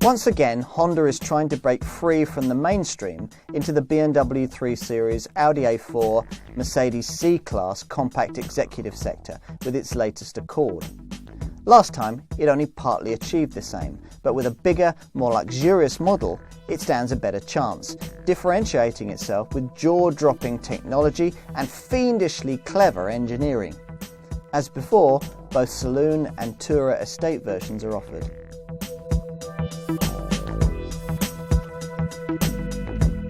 Once again, Honda is trying to break free from the mainstream into the BMW 3 Series, Audi A4, Mercedes C-Class compact executive sector with its latest Accord. Last time, it only partly achieved the same, but with a bigger, more luxurious model, it stands a better chance, differentiating itself with jaw-dropping technology and fiendishly clever engineering. As before, both Saloon and Tourer estate versions are offered.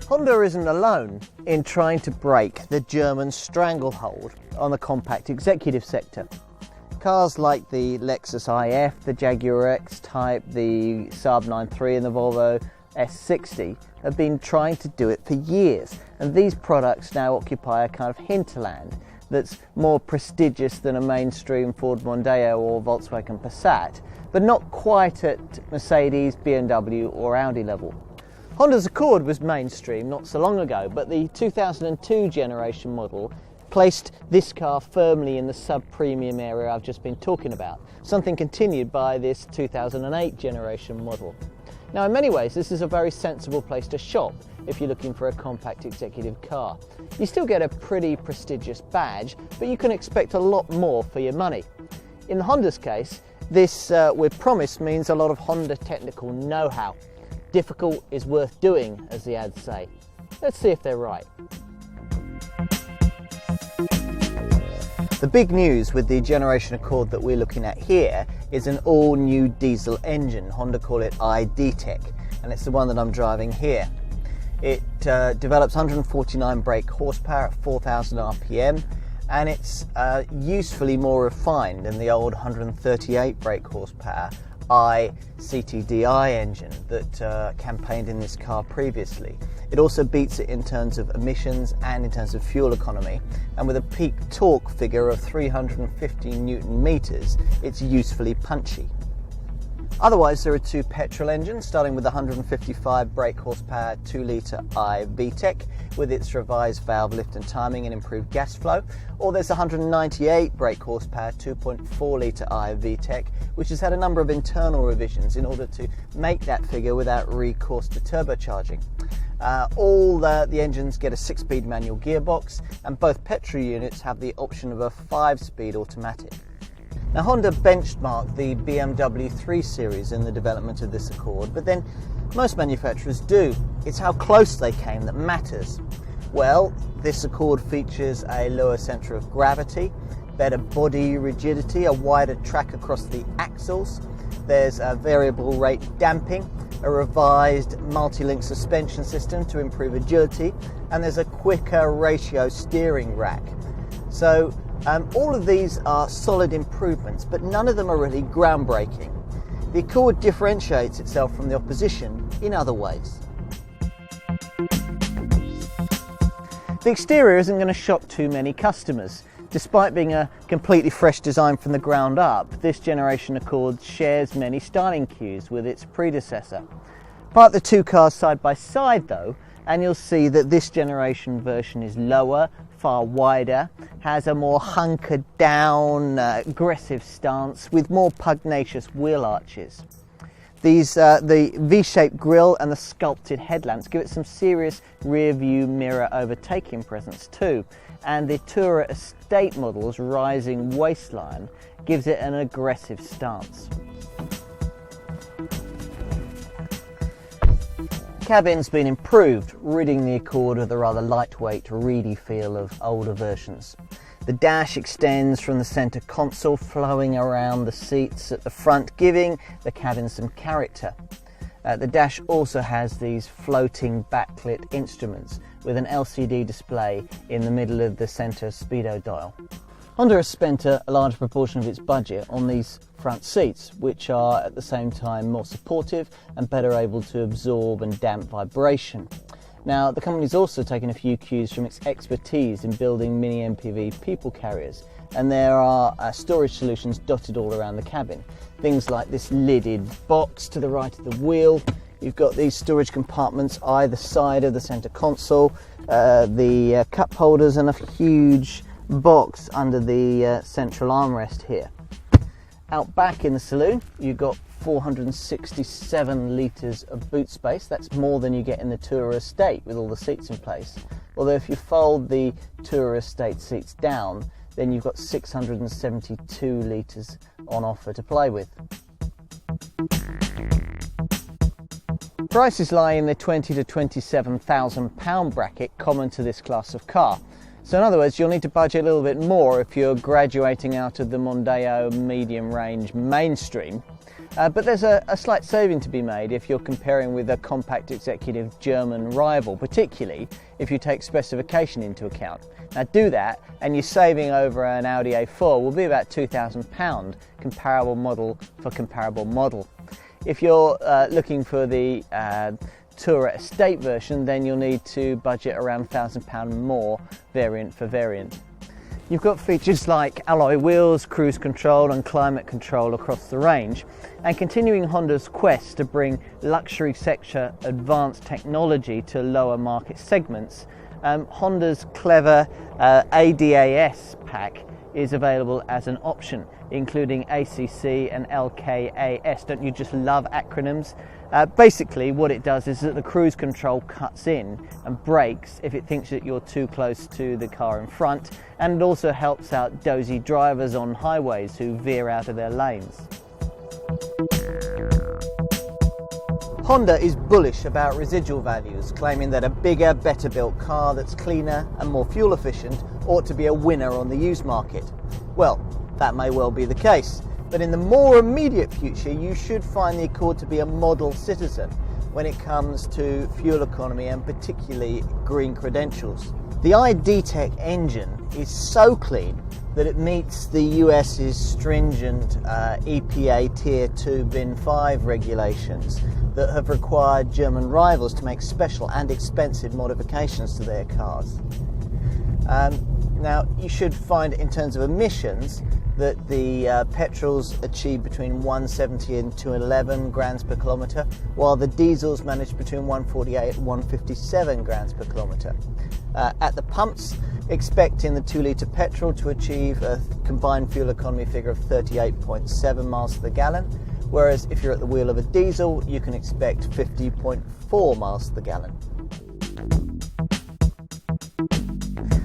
Honda isn't alone in trying to break the German stranglehold on the compact executive sector. Cars like the Lexus IF, the Jaguar X-Type, the Saab 9-3 and the Volvo S60 have been trying to do it for years, and these products now occupy a kind of hinterland that's more prestigious than a mainstream Ford Mondeo or Volkswagen Passat, but not quite at Mercedes, BMW or Audi level. Honda's Accord was mainstream not so long ago, but the 2002 generation model placed this car firmly in the sub-premium area I've just been talking about, something continued by this 2008 generation model. Now, in many ways, this is a very sensible place to shop if you're looking for a compact executive car. You still get a pretty prestigious badge, but you can expect a lot more for your money. In Honda's case, this with promise means a lot of Honda technical know-how. Difficult is worth doing, as the ads say. Let's see if they're right. The big news with the generation Accord that we're looking at here is an all-new diesel engine. Honda call it deter, and it's the one that I'm driving here. It develops 149 brake horsepower at 4,000 RPM, and it's usefully more refined than the old 138 brake horsepower CTDI engine that campaigned in this car previously. It also beats it in terms of emissions and in terms of fuel economy, and with a peak torque figure of 350 Newton meters, it's usefully punchy. Otherwise, there are two petrol engines, starting with the 155 brake horsepower 2-litre VTEC with its revised valve lift and timing and improved gas flow, or there's 198 brake horsepower 2.4-litre VTEC, which has had a number of internal revisions in order to make that figure without recourse to turbocharging. All the engines get a 6-speed manual gearbox, and both petrol units have the option of a 5-speed automatic. Now, Honda benchmarked the BMW 3 Series in the development of this Accord, but then most manufacturers do. It's how close they came that matters. Well, this Accord features a lower centre of gravity, better body rigidity, a wider track across the axles, there's a variable rate damping, a revised multi-link suspension system to improve agility, and there's a quicker ratio steering rack. So all of these are solid improvements, but none of them are really groundbreaking. The Accord differentiates itself from the opposition in other ways. The exterior isn't going to shock too many customers. Despite being a completely fresh design from the ground up, this generation Accord shares many styling cues with its predecessor. Park the two cars side by side though, and you'll see that this generation version is lower, far wider, has a more hunkered down, aggressive stance with more pugnacious wheel arches. The V-shaped grille and the sculpted headlamps give it some serious rear view mirror overtaking presence too, and the Tourer estate model's rising waistline gives it an aggressive stance. The cabin's been improved, ridding the Accord of the rather lightweight, reedy feel of older versions. The dash extends from the centre console, flowing around the seats at the front, giving the cabin some character. The dash also has these floating backlit instruments with an LCD display in the middle of the centre speedo dial. Honda has spent a large proportion of its budget on these front seats, which are at the same time more supportive and better able to absorb and damp vibration. Now, the company's also taken a few cues from its expertise in building mini MPV people carriers, and there are storage solutions dotted all around the cabin. Things like this lidded box to the right of the wheel. You've got these storage compartments either side of the centre console, the cup holders, and a huge box under the central armrest here. Out back in the saloon, you've got 467 litres of boot space. That's more than you get in the Tourer Estate with all the seats in place. Although if you fold the Tourer Estate seats down, then you've got 672 litres on offer to play with. Prices lie in the £20,000 to £27,000 bracket common to this class of car. So in other words, you'll need to budget a little bit more if you're graduating out of the Mondeo medium range mainstream. But there's a slight saving to be made if you're comparing with a compact executive German rival, particularly if you take specification into account. Now do that and your saving over an Audi A4 will be about £2,000 comparable model for comparable model. If you're looking for the Tourer Estate version, then you'll need to budget around £1,000 more variant for variant. You've got features like alloy wheels, cruise control and climate control across the range, and continuing Honda's quest to bring luxury sector advanced technology to lower market segments, Honda's clever ADAS pack is available as an option, including ACC and LKAS. Don't you just love acronyms? Basically what it does is that the cruise control cuts in and brakes if it thinks that you're too close to the car in front, and it also helps out dozy drivers on highways who veer out of their lanes. Honda is bullish about residual values, claiming that a bigger, better built car that's cleaner and more fuel efficient ought to be a winner on the used market. Well, that may well be the case, but in the more immediate future you should find the Accord to be a model citizen when it comes to fuel economy and particularly green credentials. The iDTEC engine is so clean that it meets the US's stringent EPA Tier 2 Bin 5 regulations that have required German rivals to make special and expensive modifications to their cars. Now, you should find in terms of emissions that the petrols achieve between 170 and 211 grams per kilometre, while the diesels manage between 148 and 157 grams per kilometre. At the pumps, expecting the 2 litre petrol to achieve a combined fuel economy figure of 38.7 miles to the gallon, whereas if you're at the wheel of a diesel, you can expect 50.4 miles to the gallon.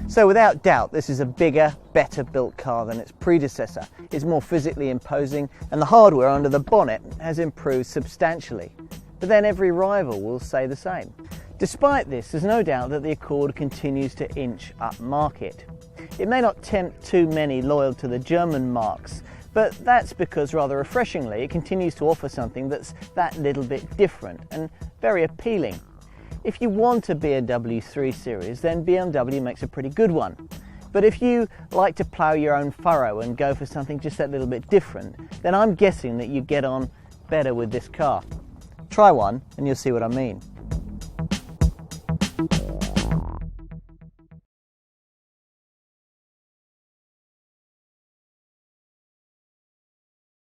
So without doubt, this is a bigger, better built car than its predecessor. It's more physically imposing, and the hardware under the bonnet has improved substantially. But then every rival will say the same. Despite this, there's no doubt that the Accord continues to inch up market. It may not tempt too many loyal to the German marques, but that's because, rather refreshingly, it continues to offer something that's that little bit different and very appealing. If you want a BMW 3 Series, then BMW makes a pretty good one. But if you like to plough your own furrow and go for something just that little bit different, then I'm guessing that you get on better with this car. Try one and you'll see what I mean.